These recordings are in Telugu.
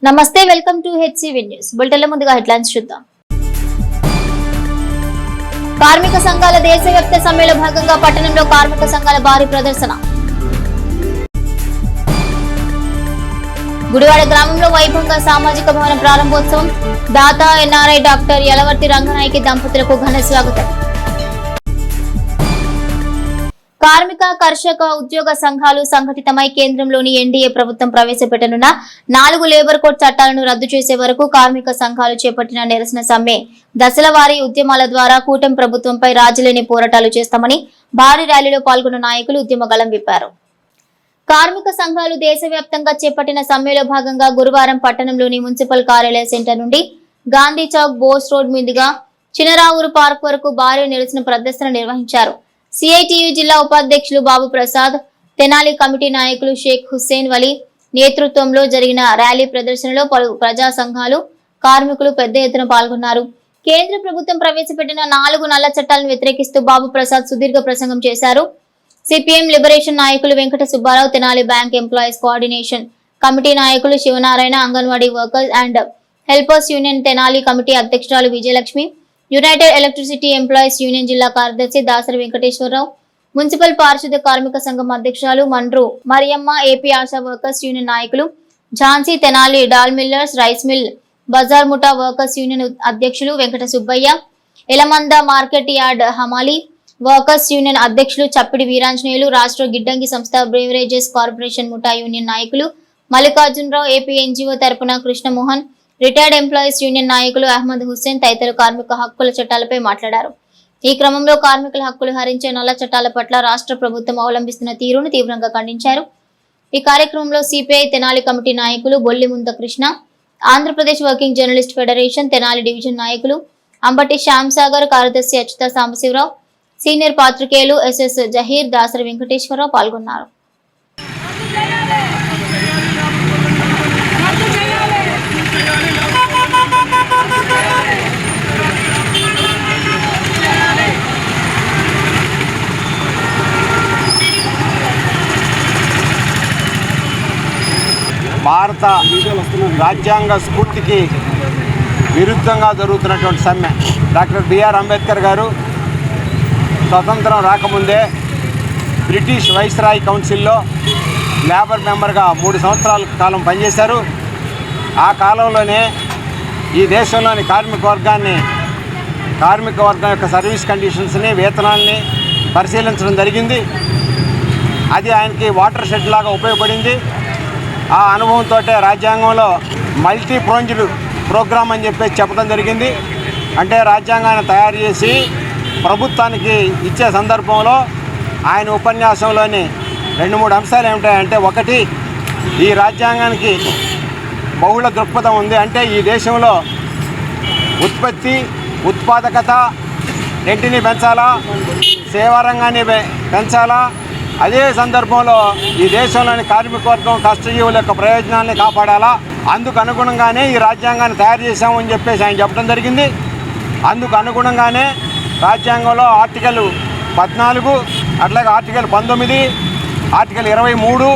నమస్తే, వెల్కమ్ టు హెచ్సివి న్యూస్. బులెటిన్ల ముందుగా హెడ్లైన్స్ చూద్దాం. కార్మిక సంఘాల దేశవ్యాప్త సమ్మెలో భాగంగా పట్టణంలో కార్మిక సంఘాల భారీ ప్రదర్శన. గుడివాడ గ్రామంలో వైభవంగా సామాజిక భవన ప్రారంభోత్సవం. దాత ఎన్ఆర్ఐ డాక్టర్ యలవర్తి రంగనాయకి దంపతులకు ఘన స్వాగతం. కార్మిక, కర్షక, ఉద్యోగ సంఘాలు సంఘటితమై కేంద్రంలోని ఎన్డీఏ ప్రభుత్వం ప్రవేశపెట్టనున్న 4 లేబర్ కోడ్ చట్టాలను రద్దు చేసే వరకు కార్మిక సంఘాలు చేపట్టిన నిరసన సమ్మె దశల వారీ ఉద్యమాల ద్వారా కూటమి ప్రభుత్వంపై రాజీలేని పోరాటాలు చేస్తామని భారీ ర్యాలీలో పాల్గొన్న నాయకులు ఉద్యమ గళం విప్పారు. కార్మిక సంఘాలు దేశవ్యాప్తంగా చేపట్టిన సమ్మెలో భాగంగా గురువారం పట్టణంలోని మున్సిపల్ కార్యాలయ సెంటర్ నుండి గాంధీ చౌక్, బోస్ రోడ్ మీదుగా చినరావూరు పార్క్ వరకు భారీ నిరసన ప్రదర్శన నిర్వహించారు. సిఐటియు జిల్లా ఉపాధ్యక్షులు బాబు ప్రసాద్, తెనాలి కమిటీ నాయకులు షేక్ హుస్సేన్ వలీ నేతృత్వంలో జరిగిన ర్యాలీ ప్రదర్శనలో పలు ప్రజా సంఘాలు, కార్మికులు పెద్ద ఎత్తున పాల్గొన్నారు. కేంద్ర ప్రభుత్వం ప్రవేశపెట్టిన 4 నల్ల చట్టాలను వ్యతిరేకిస్తూ బాబు ప్రసాద్ సుదీర్ఘ ప్రసంగం చేశారు. సిపిఎం లిబరేషన్ నాయకులు Venkata Subbarao, Tenali bank employees coordination committee నాయకులు Sivanarayana, anganwadi workers and helpers union Tenali committee అధ్యక్షురాలు Vijayalakshmi, united electricity employees union జిల్లా కార్యదర్శి దాసరి వెంకటేశ్వరరావు, మున్సిపల్ పారిశుద్ధ్య కార్మిక సంఘం అధ్యక్షురాలు Mandru Mariyamma, AP ASHA workers union నాయకులు Jhansi, Tenali dal millers, rice mill, బజార్ ముఠా వర్కర్స్ యూనియన్ అధ్యక్షులు వెంకట సుబ్బయ్య, ఎలమంద మార్కెట్ యార్డ్ హమాలి వర్కర్స్ యూనియన్ అధ్యక్షులు చప్పిడి వీరాంజనేయులు, రాష్ట్ర గిడ్డంగి సంస్థ బ్రేవరేజెస్ కార్పొరేషన్ ముఠా యూనియన్ నాయకులు మల్లికార్జునరావు, ఏపీ ఎన్జిఓ తరపున కృష్ణమోహన్, రిటైర్డ్ ఎంప్లాయీస్ యూనియన్ నాయకులు అహ్మద్ హుస్సేన్ తదితరులు కార్మిక హక్కుల చట్టాలపై మాట్లాడారు. ఈ క్రమంలో కార్మికుల హక్కులు హరించే నల్ల చట్టాల పట్ల రాష్ట్ర ప్రభుత్వం అవలంబిస్తున్న తీరును తీవ్రంగా ఖండించారు. ఈ కార్యక్రమంలో సిపిఐ తెనాలి కమిటీ నాయకులు బొల్లిముంద Krishna, Andhra Pradesh working journalist federation Tenali division నాయకులు అంబటి శ్యామ్ సాగర్, కార్యదర్శి అచ్యుత సాంబశివరావు, సీనియర్ పాత్రికేయులు ఎస్ఎస్ జహీర్, దాసరి వెంకటేశ్వరరావు పాల్గొన్నారు. భారత రాజ్యాంగ స్ఫూర్తికి విరుద్ధంగా జరుగుతున్నటువంటి సమ్మె. డాక్టర్ బిఆర్ అంబేద్కర్ గారు స్వతంత్రం రాకముందే బ్రిటిష్ వైస్రాయ్ కౌన్సిల్లో లేబర్ మెంబర్గా 3 సంవత్సరాల కాలం పనిచేశారు. ఆ కాలంలోనే ఈ దేశంలోని కార్మిక వర్గం యొక్క సర్వీస్ కండిషన్స్ని, వేతనాల్ని పరిశీలించడం జరిగింది. అది ఆయనకి వాటర్ షెడ్ లాగా ఉపయోగపడింది. ఆ అనుభవంతో రాజ్యాంగంలో మల్టీ ప్రోంజ్డ్ ప్రోగ్రామ్ అని చెప్పేసి చెప్పడం జరిగింది. అంటే రాజ్యాంగాన్ని తయారు చేసి ప్రభుత్వానికి ఇచ్చే సందర్భంలో ఆయన ఉపన్యాసంలోని 2-3 అంశాలు ఏమిటాయంటే, ఒకటి, ఈ రాజ్యాంగానికి బహుళ దృక్పథం ఉంది. అంటే ఈ దేశంలో ఉత్పత్తి, ఉత్పాదకత రెంటిని పెంచాలా, సేవా రంగాన్ని పెంచాలా, అదే సందర్భంలో ఈ దేశంలోని కార్మిక వర్గం, కష్టజీవుల యొక్క ప్రయోజనాల్ని కాపాడాలా. అందుకు అనుగుణంగానే ఈ రాజ్యాంగాన్ని తయారు చేశామని చెప్పేసి ఆయన చెప్పడం జరిగింది. అందుకు అనుగుణంగానే రాజ్యాంగంలో ఆర్టికల్ 14, అట్లాగే ఆర్టికల్ 19, ఆర్టికల్ 23,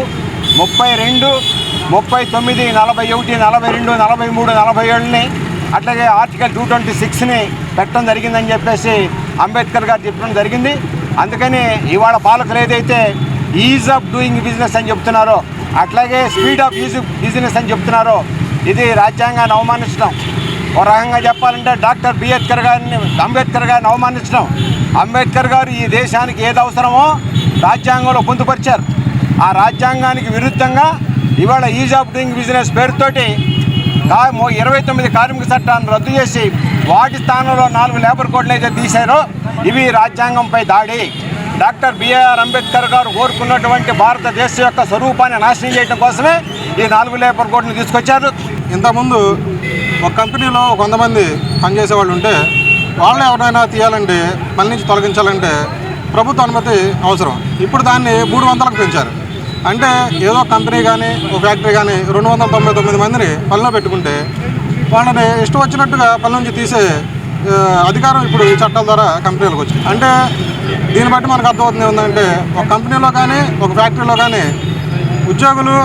32, 39, 41, 42, 43, 47ని, అట్లాగే ఆర్టికల్ 226ని పెట్టడం జరిగిందని చెప్పేసి అంబేద్కర్ గారు చెప్పడం జరిగింది. అందుకని ఇవాళ పాలకులు ఏదైతే ఈజ్ ఆఫ్ డూయింగ్ బిజినెస్ అని చెప్తున్నారో, అట్లాగే స్పీడ్ ఆఫ్ యూజ్ బిజినెస్ అని చెప్తున్నారో, ఇది రాజ్యాంగాన్ని అవమానించడం. ఒక రకంగా చెప్పాలంటే డాక్టర్ అంబేద్కర్ గారిని అవమానించడం. అంబేద్కర్ గారు ఈ దేశానికి ఏది అవసరమో రాజ్యాంగంలో పొందుపరిచారు. ఆ రాజ్యాంగానికి విరుద్ధంగా ఇవాళ ఈజ్ ఆఫ్ డూయింగ్ బిజినెస్ పేరుతోటి 29 కార్మిక చట్టాలను రద్దు చేసి వాటి స్థానంలో 4 లేబర్ కోడ్లు అయితే తీశారో ఇవి రాజ్యాంగంపై దాడి. డాక్టర్ బిఆర్ అంబేద్కర్ గారు కోరుకున్నటువంటి భారతదేశ యొక్క స్వరూపాన్ని నాశనం చేయడం కోసమే ఈ 4 లేబర్ కోడ్ని తీసుకొచ్చారు. ఇంతకుముందు ఒక కంపెనీలో 100 మంది పనిచేసే వాళ్ళు ఉంటే వాళ్ళు ఎవరైనా తీయాలంటే, పని నుంచి తొలగించాలంటే ప్రభుత్వ అనుమతి అవసరం. ఇప్పుడు దాన్ని 300కు పెంచారు. అంటే ఏదో కంపెనీ కానీ ఒక ఫ్యాక్టరీ కానీ 299 మందిని పనిలో పెట్టుకుంటే వాళ్ళని ఇష్టం వచ్చినట్టుగా పని నుంచి తీసే అధికారం ఇప్పుడు ఈ చట్టాల ద్వారా కంపెనీలకు వచ్చింది. అంటే దీన్ని బట్టి మనకు అర్థమవుతుంది ఏంటంటే, ఒక కంపెనీలో కానీ ఒక ఫ్యాక్టరీలో కానీ ఉద్యోగులు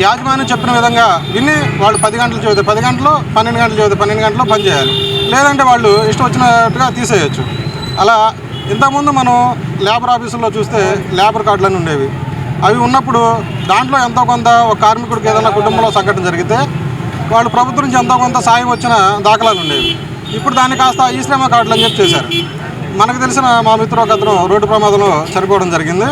యాజమాన్యం చెప్పిన విధంగా విని వాళ్ళు 10 గంటలు చదివితే 10 గంటలు, 12 గంటలు చదివితే 12 గంటలు పని చేయాలి. లేదంటే వాళ్ళు ఇష్టం వచ్చినట్టుగా తీసేయచ్చు. అలా ఇంతకుముందు మనం లేబర్ ఆఫీసుల్లో చూస్తే లేబర్ కార్డులు ఉండేవి. అవి ఉన్నప్పుడు దాంట్లో ఎంతో కొంత ఒక కార్మికుడికి ఏదైనా కుటుంబంలో సంఘటన జరిగితే వాళ్ళు ప్రభుత్వం నుంచి ఎంతో కొంత సాయం వచ్చిన దాఖలాలు ఉండేవి. ఇప్పుడు దాన్ని కాస్త ఈ శ్రమ కార్డులు అని చెప్పి చేశారు. మనకు తెలిసిన మా మిత్రుడు ఒక అతను రోడ్డు ప్రమాదంలో చనిపోవడం జరిగింది.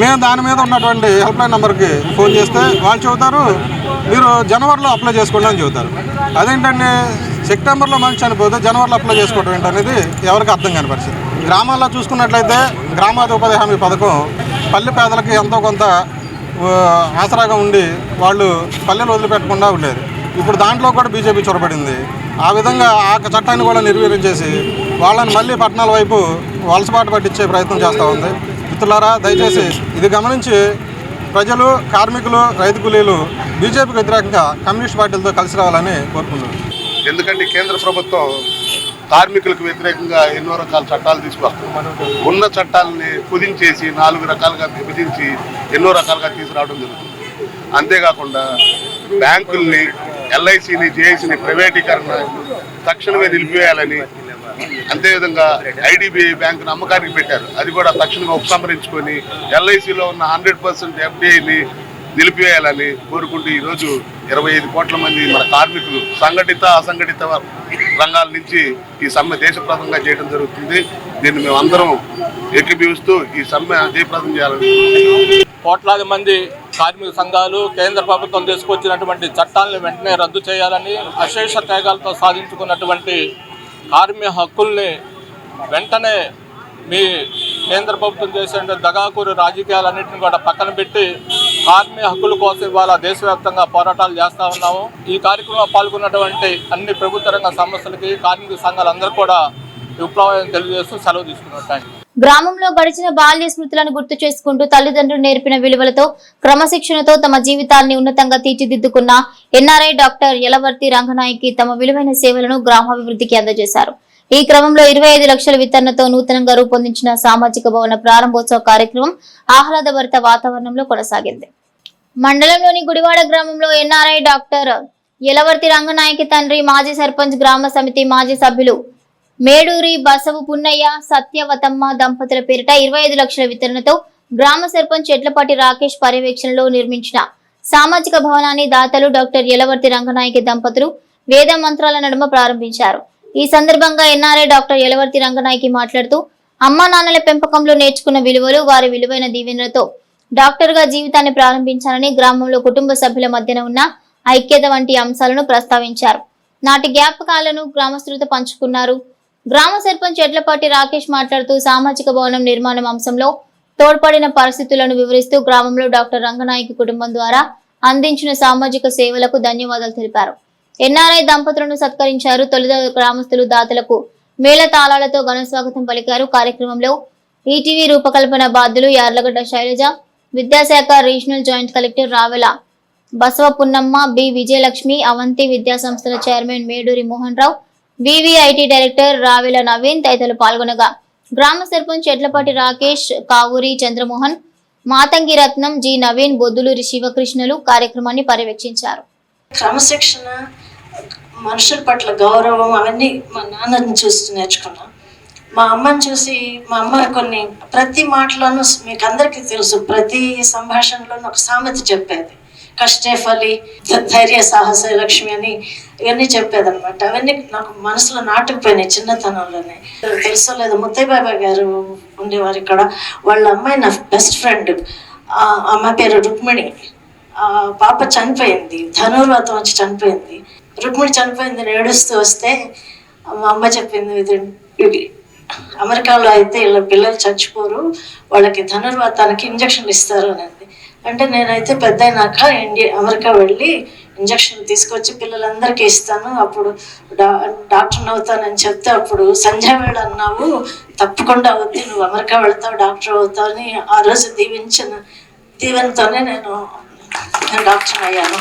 మేము దాని మీద ఉన్నటువంటి హెల్ప్లైన్ నెంబర్కి ఫోన్ చేస్తే వాళ్ళు చెబుతారు మీరు జనవరిలో అప్లై చేసుకోండి అని చెబుతారు. అదేంటంటే సెప్టెంబర్లో మనిషి చనిపోతే జనవరిలో అప్లై చేసుకోవడం ఏంటనేది ఎవరికి అర్థం కాని పరిస్థితి. గ్రామాల్లో చూసుకున్నట్లయితే గ్రామాది ఉపాధి హామీ పథకం పల్లె పేదలకి ఎంతో కొంత ఆసరాగా ఉండి వాళ్ళు పల్లెలు వదిలిపెట్టకుండా ఉండేది. ఇప్పుడు దాంట్లో కూడా బీజేపీ చొరబడింది. ఆ విధంగా ఆ చట్టాన్ని కూడా నిర్వీర్యం చేసి వాళ్ళని మళ్ళీ పట్టణాల వైపు వలసపాటు పట్టించే ప్రయత్నం చేస్తూ ఉంది. మిత్రులారా, దయచేసి ఇది గమనించి ప్రజలు, కార్మికులు, రైతు కూలీలు బీజేపీకి వ్యతిరేకంగా కమ్యూనిస్ట్ పార్టీలతో కలిసి రావాలని కోరుకుంటున్నారు. ఎందుకంటే కేంద్ర ప్రభుత్వం కార్మికులకు వ్యతిరేకంగా ఎన్నో రకాల చట్టాలు తీసుకొస్తుంది. ఉన్న చట్టాలని కుదించేసి 4 రకాలుగా విభజించి ఎన్నో రకాలుగా తీసుకురావడం జరుగుతుంది. అంతేకాకుండా బ్యాంకుల్ని, ఎల్ఐసిని, జేఐసిని ప్రైవేటీకరణ తక్షణమే నిలిపివేయాలని, అంతేవిధంగా ఐడిబిఐ బ్యాంకును అమ్మకానికి పెట్టారు. అది కూడా తక్షణమే ఉపసంహరించుకొని ఎల్ఐసిలో ఉన్న 100% ఎఫ్డిఐని నిలిపివేయాలని కోరుకుంటూ ఈరోజు 25 కోట్ల మంది మన కార్మికులు సంఘటిత, అసంఘటిత రంగాల నుంచి ఈ సమ్మె దేశప్రదంగా చేయడం జరుగుతుంది. దీన్ని మేము అందరం ఏకీభవిస్తూ ఈ సమ్మె జయప్రదం చేయాలని. కోట్లాది మంది కార్మిక సంఘాలు కేంద్ర ప్రభుత్వం తీసుకొచ్చినటువంటి చట్టాలను వెంటనే రద్దు చేయాలని, అశేష త్యాగాలతో సాధించుకున్నటువంటి కార్మిక హక్కుల్ని వెంటనే మీ కేంద్ర ప్రభుత్వం చేసే దగాకూరు రాజకీయాలన్నింటినీ కూడా పక్కన పెట్టి కార్మిక హక్కుల కోసం ఇవాళ దేశవ్యాప్తంగా పోరాటాలు చేస్తూ ఉన్నాము. ఈ కార్యక్రమంలో పాల్గొన్నటువంటి అన్ని ప్రభుత్వ రంగ సంస్థలకి, కార్మిక సంఘాలందరూ కూడా విప్లవాన్ని తెలియజేస్తూ సెలవు తీసుకున్నట్టు. గ్రామంలో గడిచిన బాల్య స్మృతులను గుర్తు చేసుకుంటూ తల్లిదండ్రులు నేర్పిన విలువలతో, క్రమశిక్షణతో తమ జీవితాన్ని ఉన్నతంగా తీర్చిదిద్దుకున్న ఎన్ఆర్ఐ డాక్టర్ యలవర్తి రంగనాయకి తమ విలువైన సేవలను గ్రామాభివృద్ధికి అందజేశారు. ఈ క్రమంలో 25 లక్షల వితరణతో నూతనంగా రూపొందించిన సామాజిక భవన ప్రారంభోత్సవ కార్యక్రమం ఆహ్లాదభరిత వాతావరణంలో కొనసాగింది. మండలంలోని గుడివాడ గ్రామంలో ఎన్ఆర్ఐ డాక్టర్ యలవర్తి రంగనాయకి తండ్రి, మాజీ సర్పంచ్, గ్రామ సమితి మాజీ సభ్యులు మేడూరి బసవు పున్నయ్య, సత్యవతమ్మ దంపతుల పేరిట 25 లక్షల వితరణతో గ్రామ సర్పంచ్ ఎడ్లపాటి రాకేష్ పర్యవేక్షణలో నిర్మించిన సామాజిక భవనాన్ని దాతలు డాక్టర్ యలవర్తి రంగనాయకి దంపతులు వేద మంత్రాల నడుమ ప్రారంభించారు. ఈ సందర్భంగా ఎన్ఆర్ఐ డాక్టర్ యలవర్తి రంగనాయకి మాట్లాడుతూ అమ్మా నాన్నల పెంపకంలో నేర్చుకున్న విలువలు, వారి విలువైన దీవెనలతో డాక్టర్ గా జీవితాన్ని ప్రారంభించాలని, గ్రామంలో కుటుంబ సభ్యుల మధ్యన ఉన్న ఐక్యత వంటి అంశాలను ప్రస్తావించారు. నాటి జ్ఞాపకాలను గ్రామస్తులతో పంచుకున్నారు. గ్రామ సర్పంచ్ ఎడ్లపాటి రాకేష్ మాట్లాడుతూ సామాజిక భవనం నిర్మాణం అంశంలో తోడ్పడిన పరిస్థితులను వివరిస్తూ గ్రామంలో డాక్టర్ రంగనాయకి కుటుంబం ద్వారా అందించిన సామాజిక సేవలకు ధన్యవాదాలు తెలిపారు. ఎన్ఆర్ఐ దంపతులను సత్కరించారు. తొలి గ్రామస్తులు దాతలకు మేళ తాళాలతో ఘన స్వాగతం పలికారు. కార్యక్రమంలో ఈటీవీ రూపకల్పన బాధ్యులు యార్లగడ్డ శైలజ, విద్యాశాఖ regional joint collector Ravela Basava Punnamma, B Vijayalakshmi, Avanthi విద్యా సంస్థల chairman Meduri Mohan Rao, VVIT director Ravela Naveen తదితరులు పాల్గొనగా గ్రామ సర్పంచ్ ఎడ్లపాటి రాకేష్, కావూరి చంద్రమోహన్, మాతంగి రత్నం, జి నవీన్, బొద్దులూరి శివకృష్ణలు కార్యక్రమాన్ని పర్యవేక్షించారు. క్రమశిక్షణ, మనుషుల పట్ల గౌరవం అవన్నీ మా నాన్నని చూసి నేర్చుకున్నాం. మా అమ్మని చూసి మా అమ్మ ప్రతి మాటలోనూ మీకు అందరికీ తెలుసు, ప్రతి సంభాషణలోనూ ఒక సామెత చెప్పేది. కష్టే ఫలి ధైర్య సాహస లక్ష్మి అని ఇవన్నీ చెప్పేదన్నమాట. అవన్నీ నాకు మనసులో నాటుకుపోయినాయి చిన్నతనంలోనే. తెలుసో లేదు, ముత్తయ్య బాబాయ్ గారు ఉండేవారు ఇక్కడ. వాళ్ళ అమ్మాయి నా బెస్ట్ ఫ్రెండ్. అమ్మాయి పేరు రుక్మిణి. పాప చనిపోయింది, ధనుర్వాతం వచ్చి చనిపోయింది. రుక్మిణి చనిపోయింది, ఏడుస్తూ వస్తే మా అమ్మ చెప్పింది, ఇది అమెరికాలో అయితే ఇలా పిల్లలు చచ్చిపోరు, వాళ్ళకి ధనుర్వాతానికి ఇంజక్షన్లు ఇస్తారు అనేది. అంటే నేనైతే పెద్ద అయినాక అమెరికా వెళ్ళి ఇంజక్షన్ తీసుకొచ్చి పిల్లలందరికీ ఇస్తాను, అప్పుడు డాక్టర్ని అవుతానని చెప్తే, అప్పుడు సంధ్య వేళ అన్నావు, తప్పకుండా అవుద్ది, నువ్వు అమెరికా వెళ్తావు, డాక్టర్ అవుతావు అని ఆ రోజు దీవెనతోనే నేను డాక్టర్ అయ్యాను.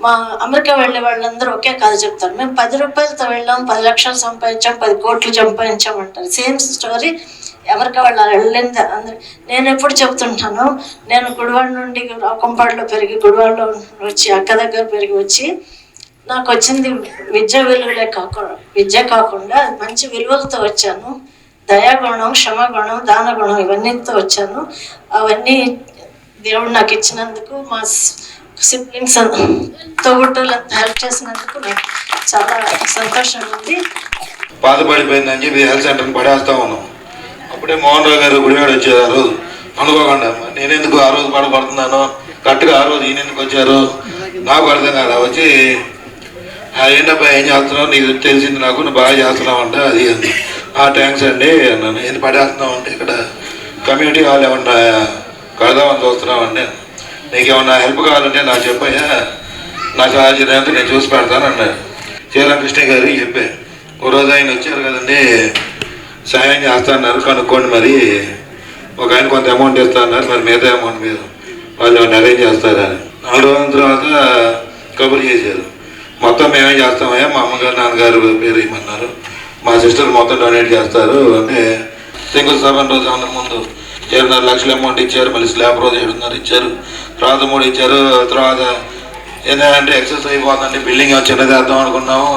మా అమెరికా వెళ్ళే వాళ్ళందరూ ఒకే కథ చెప్తారు. మేము 10 రూపాయలతో వెళ్ళాం, 10 లక్షలు సంపాదించాం, 10 కోట్లు సంపాదించాం అంటారు. సేమ్ స్టోరీ ఎవరికి వాళ్ళు వెళ్ళింది అందరు. నేను ఎప్పుడు చెప్తుంటాను, నేను గుడివాడ నుండి రాకంపాడులో పెరిగి గుడివాడలో వచ్చి అక్క దగ్గర పెరిగి వచ్చి నాకు వచ్చింది విద్య కాకుండా మంచి విలువలతో వచ్చాను. దయాగుణం, క్షమాగుణం, దానగుణం ఇవన్నీతో వచ్చాను. అవన్నీ దేవుడు నాకు ఇచ్చినందుకు, మా సిబ్లింగ్స్ తోబుట్టువులంతా హెల్ప్ చేసినందుకు నాకు చాలా సంతోషంగా ఉంది. బాధపడిపోయిందని చెప్పి హెల్త్ సెంటర్ని పడేస్తా ఉన్నాం. అప్పుడే మోహన్ రావు గారు గుడివాడ వచ్చారు ఆ రోజు. అనుకోకుండా నేనెందుకు ఆ రోజు పడుతున్నాను, కరెక్ట్గా ఆ రోజు ఈయన ఎందుకు వచ్చారు నాకు అర్థం కాదు. వచ్చి ఏంటబ్బా ఏం చేస్తున్నావు, నీకు తెలిసింది నాకు, నువ్వు బాగా చేస్తున్నావు అంటే అది థ్యాంక్స్ అండి అన్నాను. ఏంటి పడేస్తున్నావు అంటే ఇక్కడ కమ్యూనిటీ హాల్ ఏమన్నా కడదామని చూస్తున్నామండి, నీకేమన్నా హెల్ప్ కావాలంటే నాకు చెప్పయ్యా, నాకు సాధ్యత నేను చూసి పెడతాను అన్నాడు. శ్రీరామకృష్ణ గారు చెప్పా. ఓ రోజు ఆయన వచ్చారు కదండి, సాయం చేస్తున్నారు కనుక్కోండి, మరి ఒక ఆయన కొంత అమౌంట్ ఇస్తున్నారు, మరి మిగతా అమౌంట్ మీద వాళ్ళు అరేంజ్ చేస్తారని. 4 రోజుల తర్వాత కబుర్ చేశారు, మొత్తం మేమే చేస్తామయ్యా, మా అమ్మగారు నాన్నగారు పేరు ఇవ్వమన్నారు, మా సిస్టర్ మొత్తం డొనేట్ చేస్తారు అంటే శంకుస్థాపన రోజు అందరి ముందు 7.5 లక్షల అమౌంట్ ఇచ్చారు. మళ్ళీ స్లాబ్ రోజు 7.5 ఇచ్చారు, తర్వాత 3 ఇచ్చారు. తర్వాత ఏంటంటే ఎక్సెస్ అయిపోతుందండి, బిల్డింగ్ చిన్నది వేద్దాం అనుకున్నాము,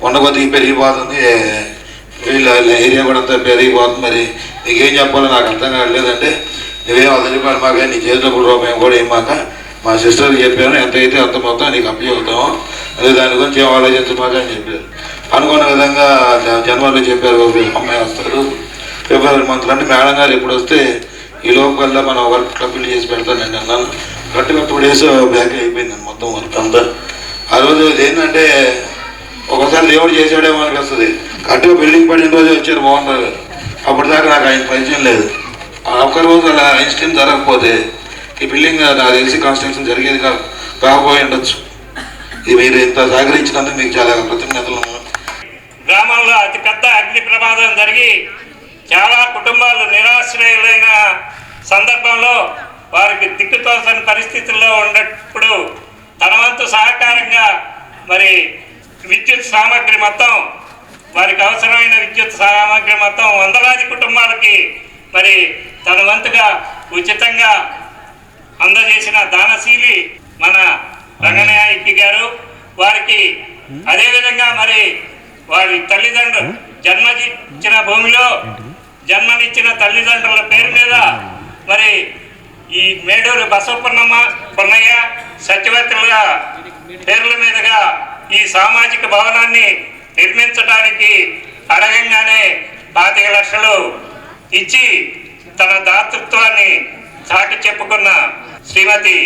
కొద్దిగా పెరిగిపోతుంది, వీళ్ళ ఏరియా కూడా అంతా పెరిగిపోతుంది, మరి నీకేం చెప్పాలో నాకు అర్థం కావట్లేదంటే నువ్వేం అదరిపాడు మాక, నీ చేతిలో రూపాయి కూడా ఏమాక, మా సిస్టర్కి చెప్పాను ఎంత అయితే అంత మొత్తం నీకు అప్పచెబుతాము, అదే దాని గురించి ఏం ఆలోచించమాక అని చెప్పారు. అనుకున్న విధంగా జనవరిలో చెప్పారు అమ్మాయి వస్తారు ఫిబ్రవరి మంత్లో, అంటే మేడం గారు ఎప్పుడు వస్తే ఈ లోపల మనం వర్క్ కంప్లీట్ చేసి పెడతానండి అన్నాను. కరెక్ట్గా 2 days బ్యాక్ అయిపోయింది మొత్తం వర్క్ అంతా. ఆ రోజు ఏంటంటే ఒకసారి దేవుడు చేసాడేమో అనిపిస్తుంది. కరెక్ట్గా బిల్డింగ్ పడిన రోజు వచ్చారు మోహన్ రావు గారు, అప్పటిదాకా నాకు ఆయన పరిచయం లేదు. ఒక్క రోజు అలా ఇన్సిడెంట్ జరగకపోతే ఈ బిల్డింగ్ నాకు తెలిసి కన్స్ట్రక్షన్ జరిగేది కాకపోయి ఉండొచ్చు. ఇది మీరు ఇంత సహకరించినందుకు మీకు చాలా కృతజ్ఞతలు. గ్రామంలో అతిపెద్ద అగ్ని ప్రమాదం జరిగి చాలా కుటుంబాలు నిరాశ్రయులైన సందర్భంలో వారికి దిక్కుతోచని పరిస్థితుల్లో ఉన్నప్పుడు తన వంతు సహకారంగా మరి విద్యుత్ సామాగ్రి మొత్తం, వారికి అవసరమైన విద్యుత్ సామాగ్రి మొత్తం వందలాది కుటుంబాలకి మరి తన వంతుగా ఉచితంగా అందజేసిన దానశీలి మన రంగనాయకి గారు. వారికి అదేవిధంగా మరి వారి తల్లిదండ్రులు జన్మనిచ్చిన భూమిలో జన్మనిచ్చిన తల్లిదండ్రుల పేరు మీద మరి ఈ మేడూరు బసవపున్నమ్మ, పున్నయ్య, సత్యవతుల పేర్ల మీదుగా ఈ సామాజిక భవనాన్ని నిర్మించడానికి అడగంగానే 25 లక్షలు ఇచ్చి తన దాతృత్వాన్ని చాటి చెప్పుకున్న శ్రీమతి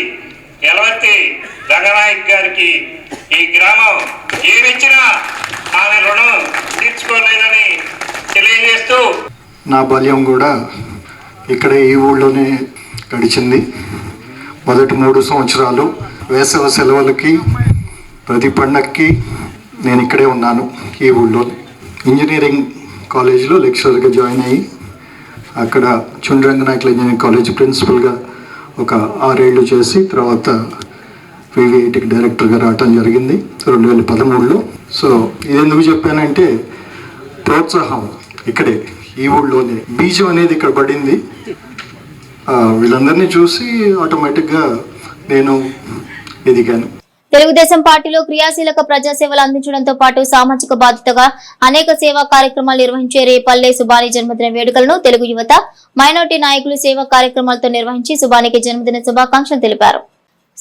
యలవర్తి రంగనాయక్ గారికి ఈ గ్రామం ఏమిచ్చినా ఆమె రుణం తీర్చుకోలేదని తెలియజేస్తూ, నా బాల్యం కూడా ఇక్కడ ఈ ఊళ్ళోనే గడిచింది. మొదటి 3 సంవత్సరాలు వేసవి సెలవులకి ప్రతి పండగకి నేను ఇక్కడే ఉన్నాను ఈ ఊళ్ళో. ఇంజనీరింగ్ కాలేజీలో లెక్చరర్గా జాయిన్ అయ్యి అక్కడ చుండ్రంగనాయకుల ఇంజనీరింగ్ కాలేజ్ ప్రిన్సిపల్గా ఒక 6 ఏళ్ళు చేసి తర్వాత VV8కి డైరెక్టర్గా రావటం జరిగింది 2013లో. సో ఇది ఎందుకు చెప్పానంటే ప్రోత్సాహం ఇక్కడే ఈ ఊళ్ళోనే బీజం అనేది ఇక్కడ పడింది. వీళ్ళందరినీ చూసి ఆటోమేటిక్గా నేను ఎదిగాను. తెలుగుదేశం పార్టీలో క్రియాశీలక ప్రజాసేవలు అందించడంతో పాటు సామాజిక బాధ్యతగా అనేక సేవా కార్యక్రమాలు నిర్వహించే రేపల్లె సుబాని జన్మదిన వేడుకలను తెలుగు యువత, మైనార్టీ నాయకులు సేవా కార్యక్రమాలతో నిర్వహించి సుబానికి జన్మదిన శుభాకాంక్షలు తెలిపారు.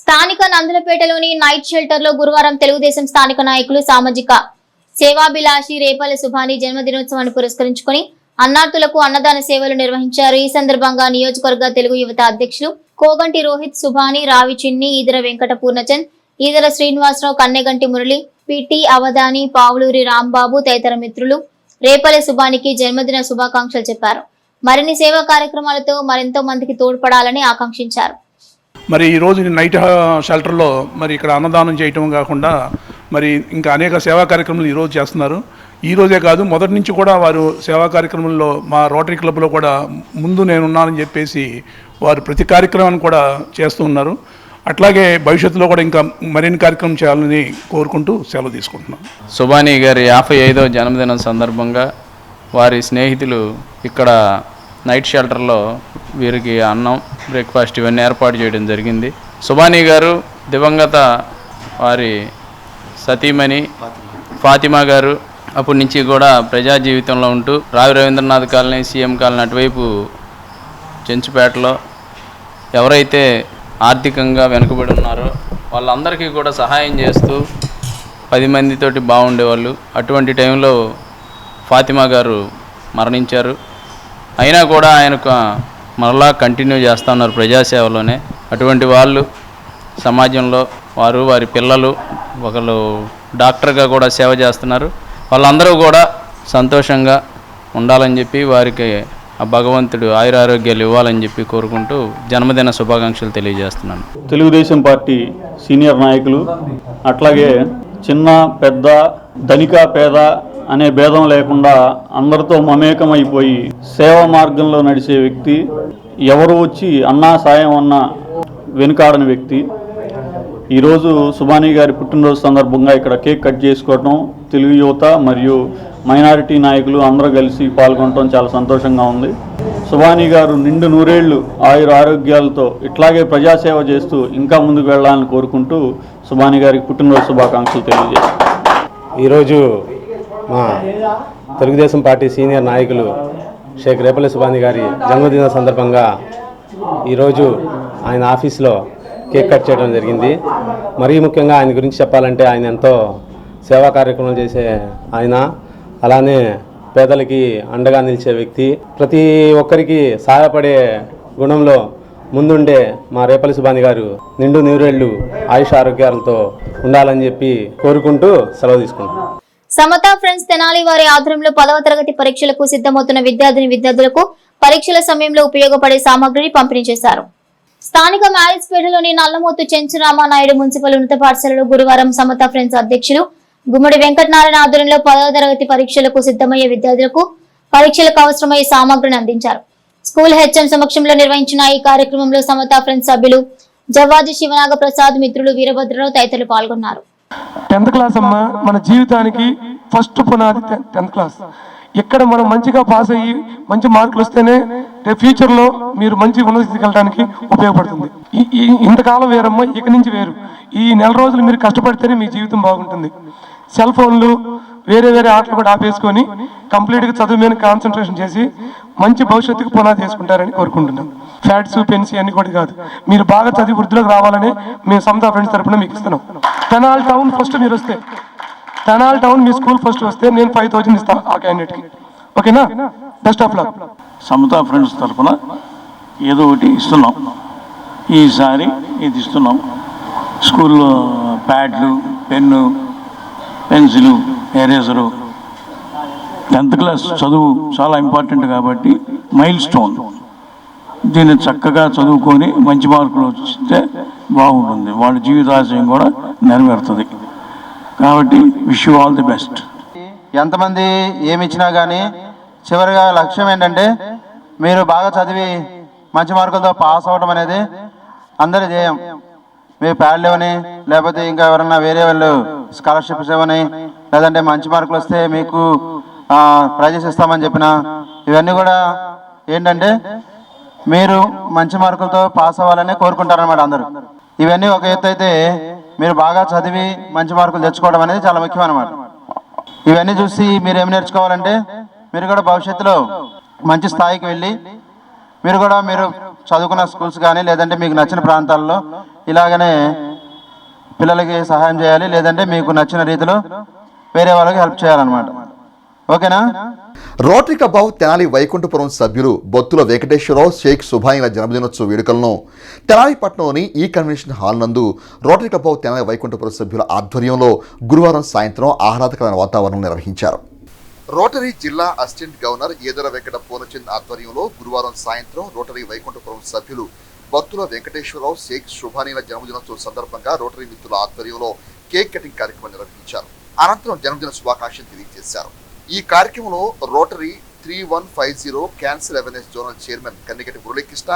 స్థానిక నందులపేటలోని నైట్ షెల్టర్ లో గురువారం తెలుగుదేశం స్థానిక నాయకులు సామాజిక సేవాభిలాషి రేపల్లె సుబాని జన్మదినోత్సవాన్ని పురస్కరించుకుని అన్నార్థులకు అన్నదాన సేవలు నిర్వహించారు. ఈ సందర్భంగా నియోజకవర్గ తెలుగు యువత అధ్యక్షులు కోగంటి రోహిత్, సుబాని, రావి చిన్ని, ఈదర వెంకట పూర్ణచంద్, ఈదర శ్రీనివాసరావు, కన్నెగంటి మురళి, పిటి అవధాని, పావులూరి రాంబాబు తదితర మిత్రులు రేపల్లె సుబానికి జన్మదిన శుభాకాంక్షలు చెప్పారు. మరిన్ని సేవా కార్యక్రమాలతో మరెంతో మందికి తోడ్పడాలని ఆకాంక్షించారు. మరి ఈరోజు నైట్ షెల్టర్లో మరి ఇక్కడ అన్నదానం చేయటం కాకుండా మరి ఇంకా అనేక సేవా కార్యక్రమాలు ఈరోజు చేస్తున్నారు. ఈ రోజే కాదు, మొదటి నుంచి కూడా వారు సేవా కార్యక్రమంలో మా రోటరీ క్లబ్లో కూడా ముందు నేనున్నానని చెప్పేసి వారు ప్రతి కార్యక్రమాన్ని కూడా చేస్తూ ఉన్నారు. అట్లాగే భవిష్యత్తులో కూడా ఇంకా మరిన్ని కార్యక్రమం చేయాలని కోరుకుంటూ సెలవు తీసుకుంటున్నాం. సుబాని గారి 55వ జన్మదినం సందర్భంగా వారి స్నేహితులు ఇక్కడ నైట్ షెల్టర్లో వీరికి అన్నం, బ్రేక్ఫాస్ట్ ఇవన్నీ ఏర్పాటు చేయడం జరిగింది. సుబానీ గారు దివంగత వారి సతీమణి ఫాతిమా గారు అప్పటి నుంచి కూడా ప్రజా జీవితంలో ఉంటూ రావి రవీంద్రనాథ్ కాలనీ, సీఎం కాలనీ అటువైపు చెంచుపేటలో ఎవరైతే ఆర్థికంగా వెనుకబడి ఉన్నారో వాళ్ళందరికీ కూడా సహాయం చేస్తూ 10 మందితోటి బాగుండేవాళ్ళు. అటువంటి టైంలో ఫాతిమా గారు మరణించారు. అయినా కూడా ఆయనకు మరలా కంటిన్యూ చేస్తూ ఉన్నారు ప్రజాసేవలోనే. అటువంటి వాళ్ళు సమాజంలో వారి పిల్లలు ఒకరు డాక్టర్గా కూడా సేవ చేస్తున్నారు. వాళ్ళందరూ కూడా సంతోషంగా ఉండాలని చెప్పి వారికి ఆ భగవంతుడు ఆయురారోగ్యాలు ఇవ్వాలని చెప్పి కోరుకుంటూ జన్మదిన శుభాకాంక్షలు తెలియజేస్తున్నాను. తెలుగుదేశం పార్టీ సీనియర్ నాయకులు, అట్లాగే చిన్న పెద్ద ధనిక పేద అనే భేదం లేకుండా అందరితో మమేకమైపోయి సేవా మార్గంలో నడిచే వ్యక్తి, ఎవరు వచ్చి అన్నా సాయం అన్నా వెనుకాడని వ్యక్తి. ఈరోజు సుబానీ గారి పుట్టినరోజు సందర్భంగా ఇక్కడ కేక్ కట్ చేసుకోవటం, తెలుగు యువత మరియు మైనారిటీ నాయకులు అందరూ కలిసి పాల్గొనడం చాలా సంతోషంగా ఉంది. సుబానీ గారు నిండు నూరేళ్లు ఆరోగ్యాలతో ఇట్లాగే ప్రజాసేవ చేస్తూ ఇంకా ముందుకు వెళ్ళాలని కోరుకుంటూ సుబానీ గారికి పుట్టినరోజు శుభాకాంక్షలు తెలియజేస్తాను. ఈరోజు మా తెలుగుదేశం పార్టీ సీనియర్ నాయకులు షేక్ రేపల్లి సుబానీ గారి జన్మదిన సందర్భంగా ఈరోజు ఆయన ఆఫీస్లో కేక్ కట్ చేయడం జరిగింది. మరీ ముఖ్యంగా ఆయన గురించి చెప్పాలంటే ఆయన ఎంతో సేవా కార్యక్రమాలు చేసే ఆయన, అలానే పేదలకి అండగా నిలిచే వ్యక్తి, ప్రతి ఒక్కరికి సహాయపడే గుణంలో ముందుండే మా రేపల్లి సుబానీ గారు నిండు నూరేళ్లు ఆయుష్ ఆరోగ్యాలతో ఉండాలని చెప్పి కోరుకుంటూ సెలవు తీసుకుంటాం. సమతా ఫ్రెండ్స్ తెనాలి వారి ఆధ్వర్యంలో 10వ తరగతి పరీక్షలకు సిద్ధమవుతున్న విద్యార్థులకు పరీక్షల సమయంలో ఉపయోగపడే సామగ్రిని పంపిణీ చేశారు. స్థానిక మ్యారేజ్పేటలోని నల్లమోతు చెంచురామానాయుడు మున్సిపల్ ఉన్నత పాఠశాలలో గురువారం సమతా ఫ్రెండ్స్ అధ్యక్షులు గుమ్మడి వెంకటనారాయణ ఆధ్వర్యంలో 10వ తరగతి పరీక్షలకు సిద్ధమయ్యే విద్యార్థులకు పరీక్షలకు అవసరమయ్యే సామగ్రిని అందించారు. స్కూల్ హెచ్ఎం సమక్షంలో నిర్వహించిన ఈ కార్యక్రమంలో సమతా ఫ్రెండ్స్ సభ్యులు జవ్వాజీ శివనాగ ప్రసాద్, మిత్రులు వీరభద్రరావు తదితరులు పాల్గొన్నారు. 10th క్లాస్ అమ్మ మన జీవితానికి ఫస్ట్ పునాది 10th క్లాస్. ఇక్కడ మనం మంచిగా పాస్ అయ్యి మంచి మార్కులు వస్తేనే ఫ్యూచర్లో మీరు మంచి ఉన్నత స్థితికి వెళ్ళడానికి ఉపయోగపడుతుంది. ఇంతకాలం వేరమ్మ, ఇక నుంచి వేరు. ఈ నెల రోజులు మీరు కష్టపడితేనే మీ జీవితం బాగుంటుంది. సెల్ ఫోన్లు వేరే ఆటలు కూడా ఆపేసుకొని కంప్లీట్గా చదువు మీద కాన్సన్ట్రేషన్ చేసి మంచి భవిష్యత్తుకు పునాది చేసుకుంటారని కోరుకుంటున్నాం. ఫ్యాట్స్, పెన్స్ అన్ని కూడా కాదు, మీరు బాగా చదివి వృద్ధిలోకి రావాలని మేము సమతా ఫ్రెండ్స్ తరఫున మీకు ఇస్తున్నాం. తెనాలి టౌన్ ఫస్ట్ మీరు వస్తే, తెనాలి టౌన్ మీ స్కూల్ ఫస్ట్ వస్తే నేను 5000 ఇస్తాను ఆ క్యాండిడేట్కి. ఓకేనా? Best of luck. Samata friends తరఫున ఏదో ఒకటి ఇస్తున్నాం. ఈసారి ఇది ఇస్తున్నాం. స్కూల్లో ప్యాడ్లు, pen, pencil, eraser. 10th class చదువు చాలా ఇంపార్టెంట్ కాబట్టి మైల్ స్టోన్. దీన్ని చక్కగా చదువుకొని మంచి మార్కులు వస్తే బాగుంటుంది, వాళ్ళ జీవితాశయం కూడా నెరవేరుతుంది. కాబట్టి wish you all the best. ఎంతమంది ఏమి ఇచ్చినా కానీ చివరిగా లక్ష్యం ఏంటంటే మీరు బాగా చదివి మంచి మార్కులతో పాస్ అవ్వడం అనేది అందరి ధ్యేయం. మీరు ప్యాడ్లు ఇవ్వని, లేకపోతే ఇంకా ఎవరన్నా వేరే వాళ్ళు స్కాలర్షిప్స్ ఇవ్వని, లేదంటే మంచి మార్కులు వస్తే మీకు ప్రైజెస్ ఇస్తామని చెప్పిన, ఇవన్నీ కూడా ఏంటంటే మీరు మంచి మార్కులతో పాస్ అవ్వాలని కోరుకుంటారన్నమాట అందరూ. ఇవన్నీ ఒక ఎత్తు అయితే, మీరు బాగా చదివి మంచి మార్కులు తెచ్చుకోవడం అనేది చాలా ముఖ్యం అన్నమాట. ఇవన్నీ చూసి మీరు ఏం నేర్చుకోవాలంటే, మీరు కూడా భవిష్యత్తులో మంచి స్థాయికి వెళ్ళి మీరు చదువుకున్న స్కూల్స్ కానీ లేదంటే మీకు నచ్చిన ప్రాంతాల్లో ఇలాగనే పిల్లలకి సహాయం చేయాలి, లేదంటే మీకు నచ్చిన రీతిలో వేరే వాళ్ళకి హెల్ప్ చేయాలన్నమాట. ఓకేనా? Rotary club of Tenali Vaikunthapuram సభ్యులు బొత్తుల వెంకటేశ్వరరావు షేక్ సుబానీల జన్మదినోత్సవ వేడుకలను తెనాలి పట్టణంలోని ఈ కన్వెన్షన్ హాల్ నందు rotary club of Tenali Vaikunthapuram సభ్యుల ఆధ్వర్యంలో గురువారం సాయంత్రం ఆహ్లాదకరమైన వాతావరణం నిర్వహించారు. రోటరీ జిల్లా అసిస్టెంట్ గవర్నర్ ఏదర వెంకట పూర్ణచంద్ ఆధ్వర్యంలో గురువారం సాయంత్రం రోటరీ వైకుంఠపురం సభ్యులు బొత్తుల వెంకటేశ్వరరావు షేక్ సుబానీల జన్మదినోత్సవం సందర్భంగా రోటరీ మిత్రుల ఆధ్వర్యంలో కేక్ కటింగ్ కార్యక్రమం నిర్వహించారు. అనంతరం జన్మదిన శుభాకాంక్షలు తెలియజేశారు. ఈ కార్యక్రమంలో rotary 3150 cancer awareness zonal chairman Kannikati Muralikrishna,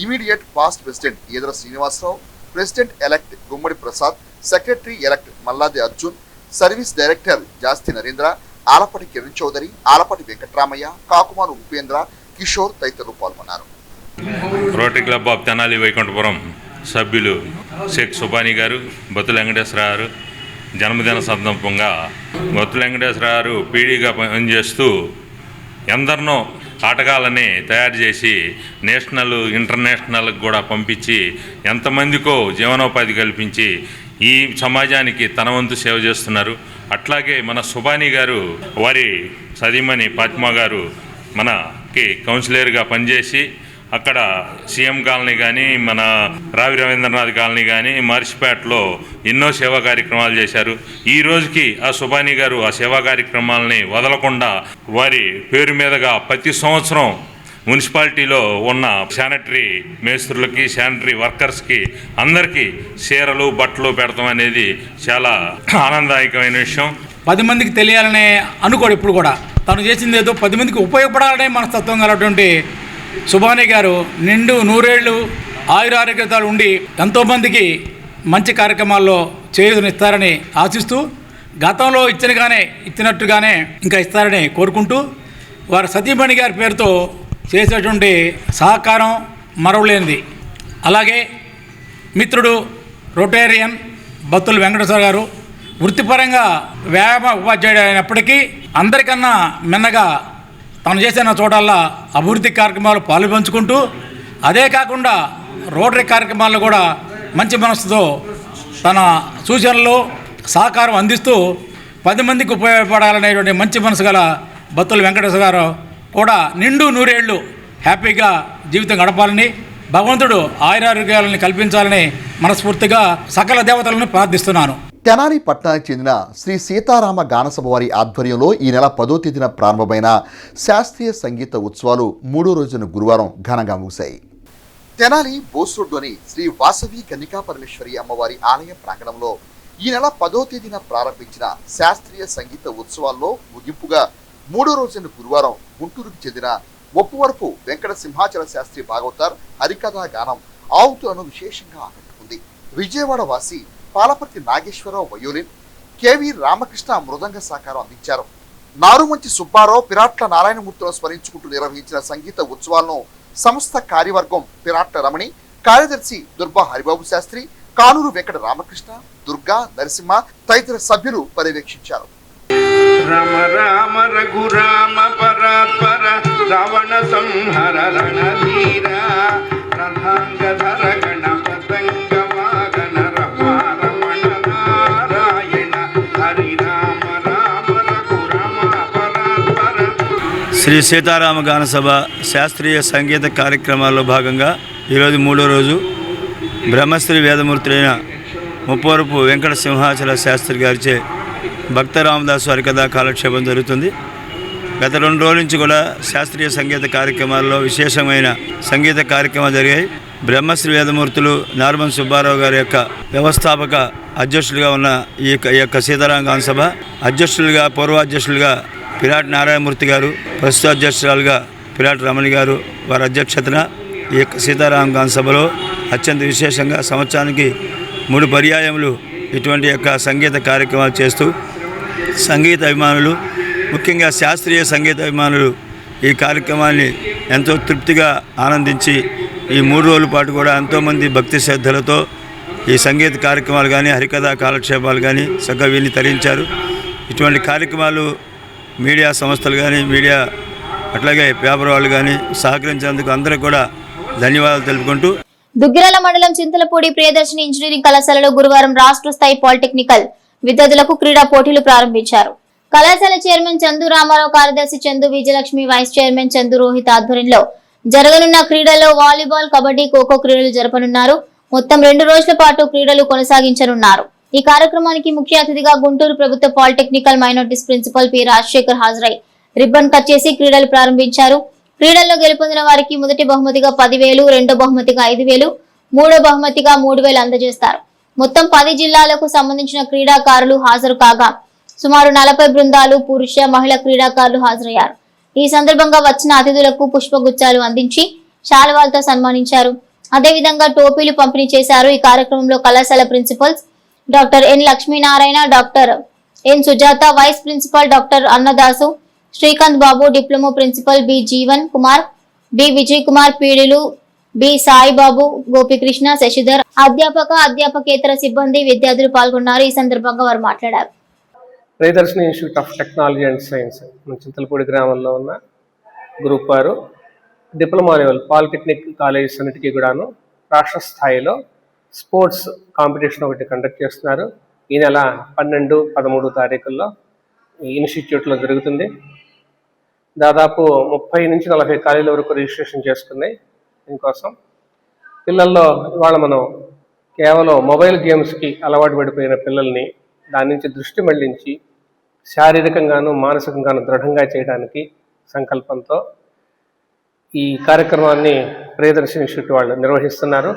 immediate past president Edara Srinivasarao, president elect Gummadi Prasad, secretary elect Malladi Arjun, service director Jasthi Narendra, Alapati Kiran Chowdary, Alapati Venkatramaiah, Kakumanu Upendra, Kishore తదితరులు పాల్గొన్నారు. Rotary club of Tenali Vaikunthapuram సభ్యులు షేక్ సుబానీ గారు, బొత్తుల వెంకటేశ్వర గారు జన్మదిన సందర్భంగా బొత్తుల వెంకటేశ్వర గారు పీడీగా పనిచేస్తూ ఎందరినో ఆటగాళ్ళని తయారు చేసి నేషనల్ ఇంటర్నేషనల్కి కూడా పంపించి ఎంతమందికో జీవనోపాధి కల్పించి ఈ సమాజానికి తన వంతు సేవ చేస్తున్నారు. అట్లాగే మన సుబానీ గారు వారి సతీమణి ఫాతిమా గారు మనకి కౌన్సిలర్గా పనిచేసి అక్కడ సీఎం కాలనీ కానీ, మన రావి రవీంద్రనాథ్ కాలనీ కానీ, మార్చిపేటలో ఎన్నో సేవా కార్యక్రమాలు చేశారు. ఈ రోజుకి ఆ సుబానీ గారు ఆ సేవా కార్యక్రమాలని వదలకుండా వారి పేరు మీదుగా ప్రతి సంవత్సరం మున్సిపాలిటీలో ఉన్న శానిటరీ మేస్త్రులకి, శానిటరీ వర్కర్స్కి అందరికీ చీరలు, బట్టలు పెడతాం అనేది చాలా ఆనందదాయకమైన విషయం. 10 మందికి తెలియాలనే అనుకోడు ఎప్పుడు కూడా. తను చేసింది ఏదో 10 మందికి ఉపయోగపడాలనే మనస్తత్వం గలటువంటి సుబానీ గారు నిండు 100 ఏళ్ళు ఆయురారోగ్యాలు ఉండి ఎంతోమందికి మంచి కార్యక్రమాల్లో చేయూతనిస్తారని ఆశిస్తూ, గతంలో ఇచ్చినట్టుగానే ఇంకా ఇస్తారని కోరుకుంటూ, వారి సతీమణి గారి పేరుతో చేసేటువంటి సహకారం మరవలేనిది. అలాగే మిత్రుడు రొటేరియన్ బత్తుల వెంకటేశ్వర గారు వృత్తిపరంగా వ్యాయామ ఉపాధ్యాయుడు అయినప్పటికీ అందరికన్నా మిన్నగా తను చేసిన చోటల్లా అభివృద్ధి కార్యక్రమాలు పాలుపంచుకుంటూ, అదే కాకుండా రోటరీ కార్యక్రమాల్లో కూడా మంచి మనసుతో తన సూచనలు సహకారం అందిస్తూ 10 మందికి ఉపయోగపడాలనేటువంటి మంచి మనసు గల బత్తుల వెంకటేశ్వర గారు కూడా నిండు 100 ఏళ్ళు హ్యాపీగా జీవితం గడపాలని, భగవంతుడు ఆయురారోగ్యాలను కల్పించాలని మనస్ఫూర్తిగా సకల దేవతలను ప్రార్థిస్తున్నాను. తెనాలి పట్టణానికి చెందిన శ్రీ సీతారామ గానసభ వారి ఆధ్వర్యంలో ఈ నెల 10వ తేదీన ప్రారంభమైన శాస్త్రీయ సంగీత ఉత్సవాలు 3వ రోజున గురువారం ఘనంగా ముగిశాయి. తెనాలి బోస్ రోడ్లోని శ్రీ వాసవి కన్నికా పరమేశ్వరి అమ్మవారి ఆలయ ప్రాంగణంలో ఈ నెల 10వ తేదీన ప్రారంభించిన శాస్త్రీయ సంగీత ఉత్సవాల్లో ముగింపుగా 3వ రోజున గురువారం గుంటూరుకు చెందిన ఒప్పువరపు వెంకట సింహాచల శాస్త్రి భాగవతార్ హరికథా గానం ఆవుతులను విశేషంగా ఆకట్టుకుంది. విజయవాడ వాసి పాలపర్తి నాగేశ్వరరావు వయోలిన్, కేవి రామకృష్ణ మృదంగ సహకారం అందించారు. నారుమంచి సుబ్బారావు, పిరాట్ల నారాయణమూర్తులను స్మరించుకుంటూ నిర్వహించిన సంగీత ఉత్సవాలను సంస్థ కార్యవర్గం పిరాట్ల రమణి, కార్యదర్శి దుర్బా హరిబాబు శాస్త్రి, కానూరు వెంకట రామకృష్ణ, దుర్గా, నరసింహ తదితర సభ్యులు పర్యవేక్షించారు. రామ రామ రఘురామ పరాత్పర రావణ సంహర రణధీర రథాంగధర గణపతంగ వాగన రమణ నారాయణ హరి రామ రామ రఘురామ పరాత్పర. శ్రీ సీతారామ గానసభ శాస్త్రీయ సంగీత కార్యక్రమాల్లో భాగంగా ఈరోజు 3వ రోజు బ్రహ్మశ్రీ వేదమూర్తులైన ముప్పవరపు వెంకట సింహాచల శాస్త్రి గారిచే భక్త రామదాసు హరికథా కాలక్షేపం జరుగుతుంది. గత 2 రోజుల నుంచి కూడా శాస్త్రీయ సంగీత కార్యక్రమాల్లో విశేషమైన సంగీత కార్యక్రమాలు జరిగాయి. బ్రహ్మశ్రీ వేదమూర్తులు నార్మన్ సుబ్బారావు గారి యొక్క వ్యవస్థాపక అధ్యక్షులుగా ఉన్న ఈ యొక్క సీతారామ గానసభ అధ్యక్షులుగా, పూర్వాధ్యక్షులుగా పిరాట్ నారాయణమూర్తి గారు, ప్రస్తుత అధ్యక్షురాలుగా పిరాట్ రమణి గారు వారి అధ్యక్షతన ఈ యొక్క సీతారామ గానసభలో అత్యంత విశేషంగా సంవత్సరానికి 3 పర్యాయములు ఇటువంటి యొక్క సంగీత కార్యక్రమాలు చేస్తూ సంగీత అభిమానులు, ముఖ్యంగా శాస్త్రీయ సంగీత అభిమానులు ఈ కార్యక్రమాన్ని ఎంతో తృప్తిగా ఆనందించి ఈ 3 రోజుల పాటు కూడా ఎంతోమంది భక్తి శ్రద్ధలతో ఈ సంగీత కార్యక్రమాలు కానీ, హరికథా కాలక్షేపాలు కానీ చక్కగా వీళ్ళని తరించారు. ఇటువంటి కార్యక్రమాలు మీడియా సంస్థలు కానీ, మీడియా అట్లాగే పేపర్ వాళ్ళు కానీ సహకరించేందుకు అందరికీ కూడా ధన్యవాదాలు తెలుపుకుంటూ, దుగ్గిరాల మండలం చింతలపూడి ప్రియదర్శిని ఇంజనీరింగ్ కళాశాలలో గురువారం రాష్ట్ర స్థాయి పాలిటెక్నికల్ విద్యార్థులకు క్రీడా పోటీలు ప్రారంభించారు. కళాశాల చైర్మన్ చందు రామారావు, కార్యదర్శి చందు విజయలక్ష్మి, వైస్ చైర్మన్ చందు రోహిత్ ఆధ్వర్యంలో జరగనున్న క్రీడల్లో వాలీబాల్, కబడ్డీ, ఖోఖో క్రీడలు జరపనున్నారు. మొత్తం 2 రోజుల పాటు క్రీడలు కొనసాగించనున్నారు. ఈ కార్యక్రమానికి ముఖ్య అతిథిగా గుంటూరు ప్రభుత్వ polytechnical minorities principal P Rajasekhar హాజరై రిబ్బన్ కట్ చేసి క్రీడలు ప్రారంభించారు. క్రీడల్లో గెలుపొందిన వారికి మొదటి బహుమతిగా 10,000, రెండో బహుమతిగా 5,000, మూడో బహుమతిగా 3,000 అందజేస్తారు. మొత్తం 10 జిల్లాలకు సంబంధించిన క్రీడాకారులు హాజరు కాగా సుమారు 40 బృందాలు పురుష, మహిళా క్రీడాకారులు హాజరయ్యారు. ఈ సందర్భంగా వచ్చిన అతిథులకు పుష్పగుచ్చాలు అందించి శాలువాలతో సన్మానించారు. అదేవిధంగా టోపీలు పంపిణీ చేశారు. ఈ కార్యక్రమంలో కళాశాల principals doctor N Lakshminarayana, doctor N Sujatha, vice principal doctor Annadasu, Srikanth Babu, diploma principal B Jeevan Kumar, B Vijay Kumar పీడీలు బి సాయిబాబు, గోపికృష్ణ, శశిధర్, అధ్యాపకేతర సిబ్బంది, విద్యార్థులు పాల్గొన్నారు. ఈ సందర్భంగా వారు మాట్లాడారు. Priyadarshini institute of technology and science Chintalapudi గ్రామంలో ఉన్న గ్రూప్ వారు డిప్లొమా లెవెల్ పాలిటెక్నిక్ కాలేజెస్ అన్నిటికీ కూడాను రాష్ట్ర స్థాయిలో స్పోర్ట్స్ కాంపిటీషన్ ఒకటి కండక్ట్ చేస్తున్నారు. ఈ నెల 12, 13 తారీఖుల్లో ఈ ఇన్స్టిట్యూట్లో జరుగుతుంది. దాదాపు 30 నుంచి 40 కాలేజీల వరకు రిజిస్ట్రేషన్ చేసుకున్నాయి. దీనికోసం పిల్లల్లో ఇవాళ మనం కేవలం మొబైల్ గేమ్స్కి అలవాటు పడిపోయిన పిల్లల్ని దాని నుంచి దృష్టి మళ్లించి శారీరకంగాను మానసికంగాను దృఢంగా చేయడానికి సంకల్పంతో ఈ కార్యక్రమాన్ని ప్రియదర్శిని ఇన్స్టిట్యూట్ వాళ్ళు నిర్వహిస్తున్నారు.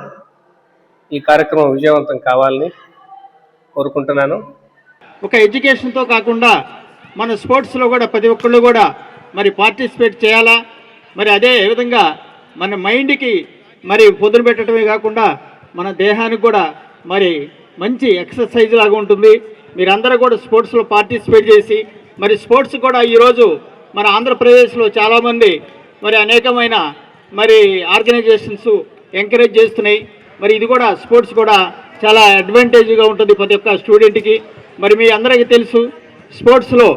ఈ కార్యక్రమం విజయవంతం కావాలని కోరుకుంటున్నాను. ఒక ఎడ్యుకేషన్తో కాకుండా మన స్పోర్ట్స్లో కూడా ప్రతి ఒక్కళ్ళు కూడా మరి పార్టిసిపేట్ చేయాలా. మరి అదే విధంగా మన మైండ్కి మరి పొద్దున పెట్టడమే కాకుండా మన దేహానికి కూడా మరి మంచి ఎక్సర్సైజ్ లాగా ఉంటుంది. మీరందరూ కూడా స్పోర్ట్స్లో పార్టిసిపేట్ చేసి మరి స్పోర్ట్స్ కూడా ఈరోజు మన ఆంధ్రప్రదేశ్లో చాలామంది మరి అనేకమైన మరి ఆర్గనైజేషన్స్ ఎంకరేజ్ చేస్తున్నాయి. మరి ఇది కూడా స్పోర్ట్స్ కూడా చాలా అడ్వాంటేజ్గా ఉంటుంది ప్రతి ఒక్క స్టూడెంట్కి. మరి మీ అందరికీ తెలుసు స్పోర్ట్స్లో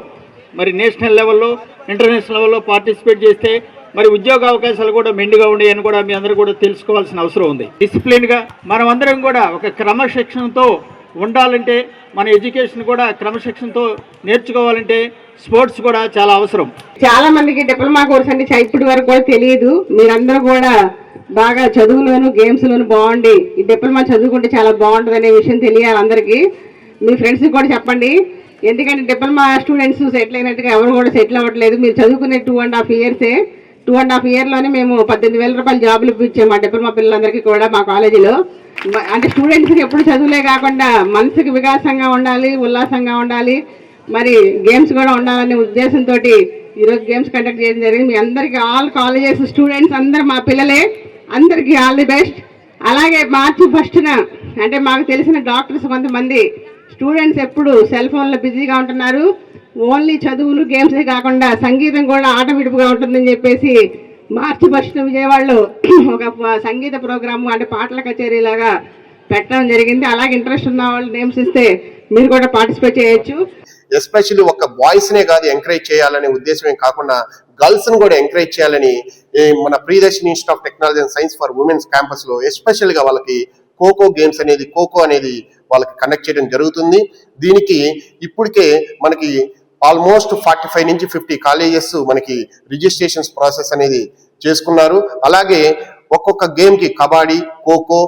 మరి నేషనల్ లెవెల్లో ఇంటర్నేషనల్ లెవెల్లో పార్టిసిపేట్ చేస్తే మరి ఉద్యోగ అవకాశాలు కూడా మెండుగా ఉండేవని కూడా మీ అందరూ కూడా తెలుసుకోవాల్సిన అవసరం ఉంది. డిసిప్లిన్గా మనం అందరం కూడా ఒక క్రమశిక్షణతో ఉండాలంటే మన ఎడ్యుకేషన్ కూడా క్రమశిక్షణతో నేర్చుకోవాలంటే స్పోర్ట్స్ కూడా చాలా అవసరం. చాలా మందికి డిప్లొమా కోర్స్ అంటే ఇప్పటి వరకు కూడా తెలియదు. మీరందరూ కూడా బాగా చదువులోను గేమ్స్లోను బాగుండి ఈ డిప్లొమా చదువుకుంటే చాలా బాగుంటుంది అనే విషయం తెలియాలి అందరికీ. మీ ఫ్రెండ్స్కి కూడా చెప్పండి. ఎందుకంటే డిప్లొమా స్టూడెంట్స్ సెటిల్ అయినట్టుగా ఎవరు కూడా సెటిల్ అవ్వట్లేదు. మీరు చదువుకునే 2.5 ఇయర్సే 2.5 ఇయర్లోనే మేము 18,000 రూపాయలు జాబులు ఇప్పించాము మా డిప్లొమా పిల్లలందరికీ కూడా మా కాలేజీలో. అంటే స్టూడెంట్స్కి ఎప్పుడు చదువులే కాకుండా మనసుకి వికాసంగా ఉండాలి, ఉల్లాసంగా ఉండాలి, మరి గేమ్స్ కూడా ఉండాలనే ఉద్దేశంతో ఈరోజు గేమ్స్ కండక్ట్ చేయడం జరిగింది. మీ అందరికీ ఆల్ కాలేజెస్ స్టూడెంట్స్ అందరూ మా పిల్లలే, అందరికీ ఆల్ ది బెస్ట్. అలాగే మార్చి 1న అంటే మాకు తెలిసిన డాక్టర్స్ కొంతమంది స్టూడెంట్స్ ఎప్పుడు సెల్ ఫోన్లో బిజీగా ఉంటున్నారు, ఓన్లీ చదువులు గేమ్సే కాకుండా సంగీతం కూడా ఆట విడుపుగా ఉంటుందని చెప్పేసి మార్చి 1న విజయవాడలో ఒక సంగీత ప్రోగ్రాము అంటే పాటల కచేరీలాగా పెట్టడం జరిగింది. అలాగే ఇంట్రెస్ట్ ఉన్న వాళ్ళు నేమ్స్ ఇస్తే మీరు కూడా పార్టిసిపేట్ చేయొచ్చు. ఎస్పెషల్లీ ఒక బాయ్స్నే కాదు ఎంకరేజ్ చేయాలనే ఉద్దేశమే కాకుండా గర్ల్స్ను కూడా ఎంకరేజ్ చేయాలని మన Priyadarshini institute of technology and science for women's క్యాంపస్లో ఎస్పెషల్గా వాళ్ళకి ఖోఖో గేమ్స్ అనేది ఖోఖో అనేది వాళ్ళకి కండక్ట్ చేయడం జరుగుతుంది. దీనికి ఇప్పటికే మనకి ఆల్మోస్ట్ 45 నుంచి 50 కాలేజెస్ మనకి రిజిస్ట్రేషన్స్ ప్రాసెస్ అనేది చేసుకున్నారు. అలాగే ఒక్కొక్క గేమ్కి కబడ్డీ, ఖోఖో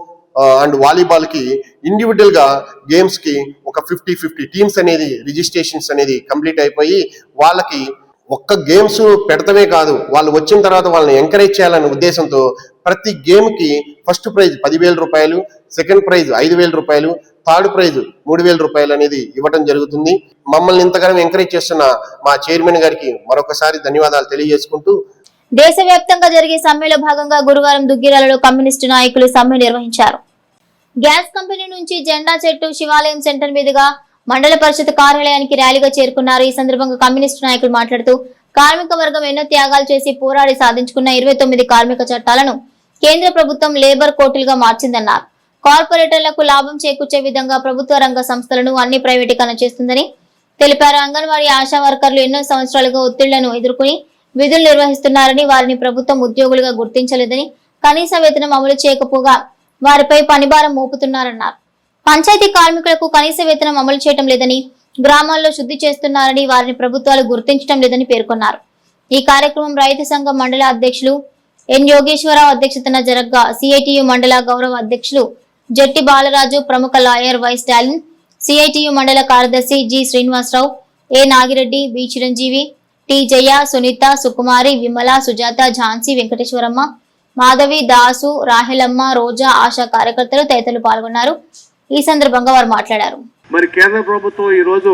అండ్ వాలీబాల్కి ఇండివిజువల్గా గేమ్స్కి ఒక 50 టీమ్స్ అనేది రిజిస్ట్రేషన్స్ అనేది కంప్లీట్ అయిపోయి వాళ్ళకి ఒక్క గేమ్స్ పెడతమే కాదు, వాళ్ళు వచ్చిన తర్వాత వాళ్ళని ఎంకరేజ్ చేయాలనే ఉద్దేశంతో ప్రతి గేమ్కి ఫస్ట్ ప్రైజ్ 10,000 రూపాయలు, సెకండ్ ప్రైజ్ 5,000 రూపాయలు, థర్డ్ ప్రైజ్ 3,000 రూపాయలు అనేది ఇవ్వడం జరుగుతుంది. మమ్మల్ని ఇంతగానో ఎంకరేజ్ చేస్తున్న మా చైర్మన్ గారికి మరొకసారి ధన్యవాదాలు తెలియజేసుకుంటూ దేశవ్యాప్తంగా జరిగే సమ్మెలో భాగంగా గురువారం దుగ్గిరాలలో కమ్యూనిస్టు నాయకులు సమ్మె నిర్వహించారు. గ్యాస్ కంపెనీ నుంచి జెండా చెట్టు శివాలయం సెంటర్ మీదుగా మండల పరిషత్ కార్యాలయానికి ర్యాలీగా చేరుకున్నారు. ఈ సందర్భంగా కమ్యూనిస్టు నాయకులు మాట్లాడుతూ కార్మిక వర్గం ఎన్నో త్యాగాలు చేసి పోరాడి సాధించుకున్న 29 కార్మిక చట్టాలను కేంద్ర ప్రభుత్వం లేబర్ కోర్టులుగా మార్చిందన్నారు. కార్పొరేటర్లకు లాభం చేకూర్చే విధంగా ప్రభుత్వ రంగ సంస్థలను అన్ని ప్రైవేటీకరణ చేస్తుందని తెలిపారు. అంగన్వాడీ ఆశా వర్కర్లు ఎన్నో సంవత్సరాలుగా ఒత్తిళ్లను ఎదుర్కొని విధులు నిర్వహిస్తున్నారని, వారిని ప్రభుత్వం ఉద్యోగులుగా గుర్తించలేదని, కనీస వేతనం అమలు చేయకపోగా వారిపై పనిభారం మోపుతున్నారన్నారు. పంచాయతీ కార్మికులకు కనీస వేతనం అమలు చేయడం లేదని, గ్రామాల్లో శుద్ధి చేస్తున్నారని, వారిని ప్రభుత్వాలు గుర్తించడం లేదని పేర్కొన్నారు. ఈ కార్యక్రమం రైతు సంఘం మండల అధ్యక్షులు ఎన్ యోగేశ్వరరావు అధ్యక్షతన జరగ్గా సిఐటియు మండల గౌరవ అధ్యక్షులు జట్టి బాలరాజు, ప్రముఖ లాయర్ వై స్టాలిన్, సిఐటియు మండల కార్యదర్శి జి శ్రీనివాసరావు, ఏ నాగిరెడ్డి, బి చిరంజీవి, టి జయ, సునీత, సుకుమారి, విమల, సుజాత, ఝాన్సీ, వెంకటేశ్వరమ్మ, మాధవి, దాసు, రాహెలమ్మ, రోజా, ఆశా కార్యకర్తలు తదితరులు పాల్గొన్నారు. ఈ సందర్భంగా వారు మాట్లాడారు. మరి కేంద్ర ప్రభుత్వం ఈ రోజు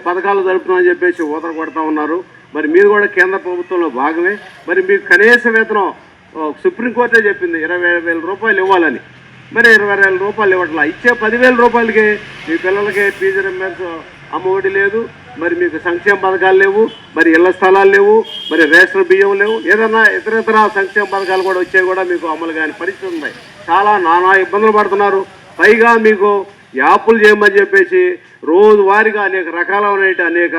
పథకాలు జరుపుతుందని చెప్పేసి ఊతర కొడతా ఉన్నారు. మరి మీరు కూడా కేంద్ర ప్రభుత్వంలో భాగమే. మరి మీకు కనీస వేతనం సుప్రీంకోర్టే చెప్పింది 20,000 రూపాయలు ఇవ్వాలని. మరి 20,000 రూపాయలు ఇవ్వట్లా. ఇచ్చే 10,000 రూపాయలకి మీ పిల్లలకి ఫీజు రింబర్స్ అమ్మఒడి లేదు, మరి మీకు సంక్షేమ పథకాలు లేవు, మరి ఇళ్ల స్థలాలు లేవు, మరి రేషన్ బియ్యం లేవు, ఏదన్నా ఇతర సంక్షేమ పథకాలు కూడా వచ్చాయి కూడా మీకు అమలు కాని పరిస్థితి ఉన్నాయి. చాలా నానా ఇబ్బందులు పడుతున్నారు. పైగా మీకు యాప్లు చేయమని చెప్పేసి రోజువారీగా అనేక అనేక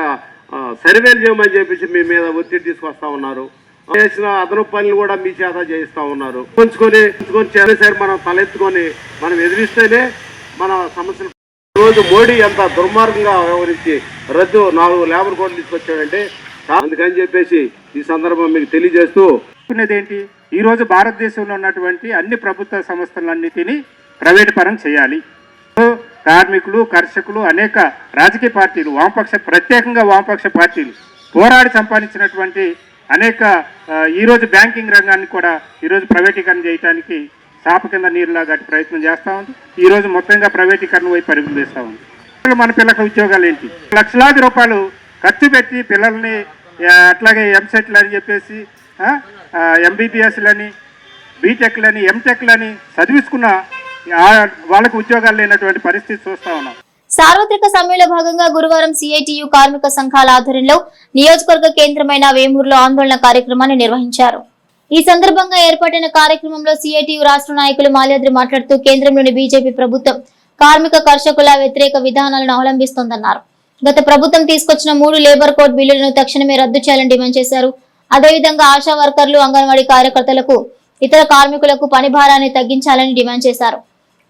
సర్వేలు చేయమని చెప్పేసి మీ మీద ఒత్తిడి తీసుకొస్తా ఉన్నారు. చేసిన అదనపు పనులు కూడా మీ చేత చేయిస్తూ ఉన్నారు. ఉంచుకొని సరే మనం తలెత్తుకొని మనం ఎదిరిస్తేనే మన సమస్యలు. రోజు మోడీ ఎంత దుర్మార్గంగా వ్యవహరించి 4 లేబర్ కోడ్లు తీసుకొచ్చాడంటే అందుకని చెప్పేసి ఈ సందర్భం మీకు తెలియజేస్తూ ఏంటి, ఈరోజు భారతదేశంలో ఉన్నటువంటి అన్ని ప్రభుత్వ సంస్థలన్నిటినీ ప్రైవేట్ పరం చేయాలి. కార్మికులు, కర్షకులు, అనేక రాజకీయ పార్టీలు, ప్రత్యేకంగా వామపక్ష పార్టీలు పోరాడి సంపాదించినటువంటి అనేక ఈరోజు బ్యాంకింగ్ రంగాన్ని కూడా ఈరోజు ప్రైవేటీకరణ చేయడానికి చాప కింద నీరులాగా ప్రయత్నం చేస్తూ ఉంది. ఈరోజు మొత్తంగా ప్రైవేటీకరణ వైపు పరుగులు తీస్తూ ఉంది. మన పిల్లలకు ఉద్యోగాలు ఏంటి, లక్షలాది రూపాయలు ఖర్చు పెట్టి పిల్లల్ని అట్లాగే ఎంసెట్లు అని చెప్పేసి ఎంబీబీఎస్లని, బీటెక్లని, ఎంటెక్లని చదివించుకున్న వాళ్ళకు ఉద్యోగాలు లేనటువంటి పరిస్థితి చూస్తూ ఉన్నాం. సార్వత్రిక సమ్మెలో భాగంగా గురువారం సిఐటియు కార్మిక సంఘాల ఆధ్వర్యంలో నియోజకవర్గ కేంద్రమైన వేమూరులో ఆందోళన కార్యక్రమాన్ని నిర్వహించారు. ఈ సందర్భంగా ఏర్పాటైన కార్యక్రమంలో సిఐటియు రాష్ట్ర నాయకులు మాల్యాద్రి మాట్లాడుతూ కేంద్రంలోని బీజేపీ ప్రభుత్వం కార్మిక కర్షకుల వ్యతిరేక విధానాలను అవలంబిస్తోందన్నారు. గత ప్రభుత్వం తీసుకొచ్చిన 3 లేబర్ కోడ్ బిల్లులను తక్షణమే రద్దు చేయాలని డిమాండ్ చేశారు. అదేవిధంగా ఆశా వర్కర్లు, అంగన్వాడీ కార్యకర్తలకు, ఇతర కార్మికులకు పని భారాన్ని తగ్గించాలని డిమాండ్ చేశారు.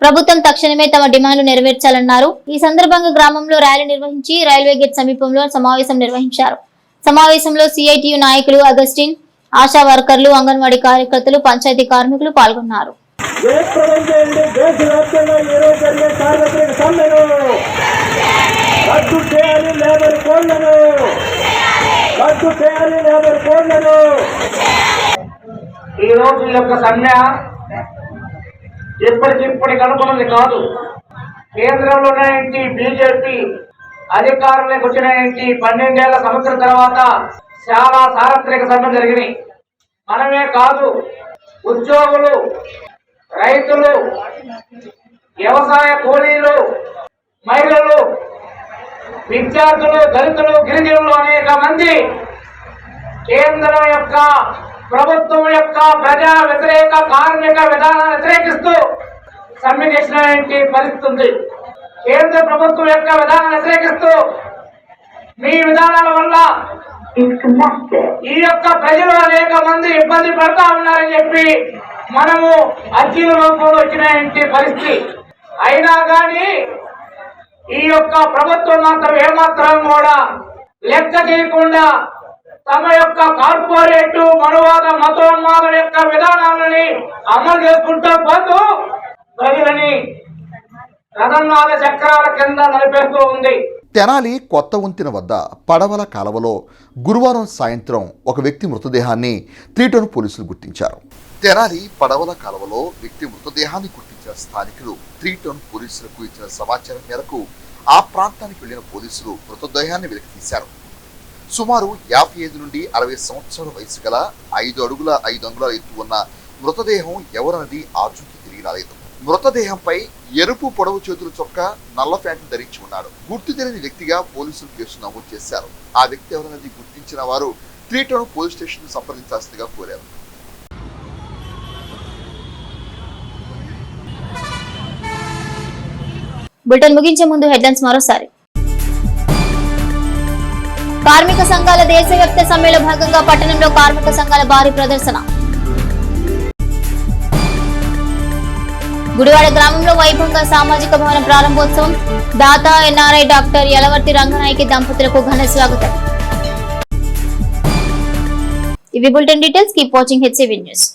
ప్రభుత్వం తక్షణమే తమ డిమాండ్లు నెరవేర్చాలన్నారు. ఈ సందర్భంగా గ్రామంలో ర్యాలీ నిర్వహించి రైల్వే గేట్ సమీపంలో సమావేశం నిర్వహించారు. సమావేశంలో సిఐటియు నాయకులు అగస్టిన్, ఆశా వర్కర్లు, అంగన్వాడీ కార్యకర్తలు, పంచాయతీ కార్మికులు పాల్గొన్నారు. ఈ రోజు యొక్క సమ్మె ఎప్పటికిప్పటికి అనుకున్నది కాదు. కేంద్రంలోనే బీజేపీ అధికారంలోకి వచ్చిన 12 ఏళ్ల సంవత్సరం తర్వాత చాలా సార్వత్రిక సమ్మె జరిగినాయి. మనమే కాదు, ఉద్యోగులు, రైతులు, వ్యవసాయ కూలీలు, మహిళలు, విద్యార్థులు, దళితులు, గిరిజనులు అనేక మంది కేంద్రం యొక్క ప్రభుత్వం యొక్క ప్రజా వ్యతిరేక కార్మిక విధానాన్ని వ్యతిరేకిస్తూ సమ్మె చేసిన పరిస్థితి ఉంది. కేంద్ర ప్రభుత్వం యొక్క విధానాన్ని వ్యతిరేకిస్తూ మీ విధానాల వల్ల ఈ యొక్క ప్రజలు అనేక మంది ఇబ్బంది పడతా ఉన్నారని చెప్పి మనము అర్జీల రూపంలో వచ్చిన పరిస్థితి. అయినా కానీ ఈ యొక్క ప్రభుత్వం మాత్రం ఏమాత్రం కూడా లెక్క చేయకుండా తమ యొక్క కార్పొరేట్ మనవాద మతోన్మాదుల యొక్క విధానాలని అమలు చేసుకుంటూ పోతూ ప్రజలని రథనాల చక్రాల కింద నడిపేస్తూ ఉంది. తెనాలి కొత్త వంతెన వద్ద పడవల కాలవలో గురువారం సాయంత్రం ఒక వ్యక్తి మృతదేహాన్ని 3 టౌన్ పోలీసులు గుర్తించారు. తెనాలి పడవల కాలవలో వ్యక్తి మృతదేహాన్ని గుర్తించిన స్థానికులు 3 టౌన్ పోలీసులకు ఇచ్చిన సమాచారం మేరకు ఆ ప్రాంతానికి వెళ్లిన పోలీసులు మృతదేహాన్ని వెలికితీశారు. సుమారు 55 నుండి 60 సంవత్సరాల వయసు గల 5 అడుగుల 5 అంగుళాల ఎత్తు ఉన్న మృతదేహం ఎవరన్నది ఆచూకీ తిరిగి రాలేదు. మృతదేహంపై ఎరుపు పొడవు చేతుల చొక్కా, నల్ల ప్యాంటు ధరించి ఉన్నాడు. గుర్తు తెలియని వ్యక్తిగా పోలీసులు కేసు నమోదు చేశారు. ఆ వ్యక్తి ఎవరన్నది గుర్తించిన వారు 3 టౌన్ పోలీస్ స్టేషన్ సంప్రదించాల్సిందిగా కోరారు. బులెటిన్ ముగించే ముందు హెడ్లైన్స్ మరోసారి. కార్మిక సంఘాల దేశవ్యాప్త సమ్మెలో భాగంగా పట్టణంలో కార్మిక సంఘాల భారీ ప్రదర్శన. గుడివాడ గ్రామంలో వైభవంగా సామాజిక భవనం ప్రారంభోత్సవం. దాత ఎన్ఆర్ఐ డాక్టర్ యలవర్తి రంగనాయకి దంపతులకు ఘన స్వాగతం. ఇవి bulletin details. Keep watching HCV news.